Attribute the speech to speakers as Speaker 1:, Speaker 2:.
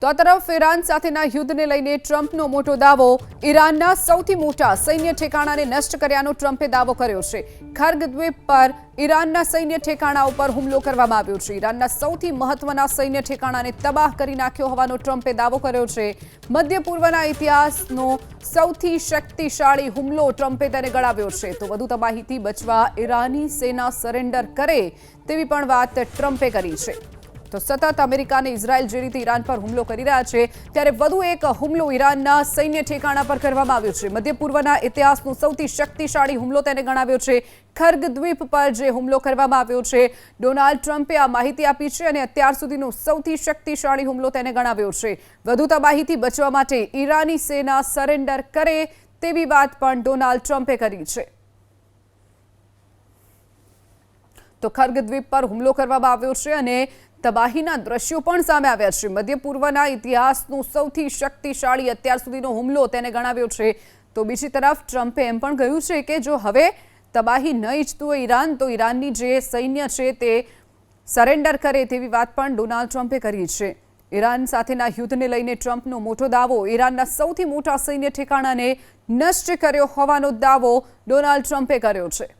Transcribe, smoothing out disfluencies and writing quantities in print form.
Speaker 1: તો આ તરફ ઈરાન સાથેના યુદ્ધને લઈને ટ્રમ્પનો મોટો દાવો ઈરાનના સૌથી મોટા સૈન્ય ઠેકાણાને નષ્ટ કર્યાનો ટ્રમ્પે દાવો કર્યો છે। ખર્ગ દ્વીપ પર ઈરાનના સૈન્ય ઠેકાણા ઉપર હુમલો કરવામાં આવ્યો છે। ઈરાનના સૌથી મહત્વના સૈન્ય ઠેકાણાને તબાહ કરી નાખ્યો હોવાનો ટ્રમ્પે દાવો કર્યો છે। મધ્ય પૂર્વના ઇતિહાસનો સૌથી શક્તિશાળી હુમલો ટ્રમ્પે તેને ગણાવ્યો છે। તો વધુ તબાહીથી બચવા ઈરાની સેના સરેન્ડર કરે તેવી પણ વાત ટ્રમ્પે કરી છે। તો સતત અમેરિકા અને ઇઝરાયલ જે રીતે ઈરાન પર હુમલો કરી રહ્યા છે ત્યારે વધુ એક હુમલો ઈરાનના સૈન્ય ઠેકાણા પર કરવામાં આવ્યો છે। મધ્ય પૂર્વના ઇતિહાસનો સૌથી શક્તિશાળી હુમલો તેને ગણાવ્યો છે। ખર્ગ દ્વીપ પર જે હુમલો કરવામાં આવ્યો છે, ડોનાલ્ડ ટ્રમ્પે આ માહિતી આપી છે અને અત્યાર સુધીનો સૌથી શક્તિશાળી હુમલો તેને ગણાવ્યો છે। વધુ તબાહીથી બચવા માટે ઈરાની સેના સરેન્ડર કરે તેવી વાત પણ ડોનાલ્ડ ટ્રમ્પે કરી છે। તો ખર્ગ દ્વીપ પર હુમલો કરવામાં આવ્યો છે અને તબાહીના દ્રશ્યો પણ સામે આવ્યા છે। મધ્ય પૂર્વના ઇતિહાસનો સૌથી શક્તિશાળી અત્યાર સુધીનો હુમલો તેને ગણાવ્યો છે। તો બીજી તરફ ટ્રમ્પે એમ પણ કહ્યું છે કે જો હવે તબાહી ન ઈચ્છતું હોય ઈરાન, તો ઈરાનની જે સૈન્ય છે તે સરેન્ડર કરે તેવી વાત પણ ડોનાલ્ડ ટ્રમ્પે કરી છે। ઈરાન સાથેના યુદ્ધને લઈને ટ્રમ્પનો મોટો દાવો ઈરાનના સૌથી મોટા સૈન્ય ઠેકાણાને નષ્ટ કર્યો હોવાનો દાવો ડોનાલ્ડ ટ્રમ્પે કર્યો છે।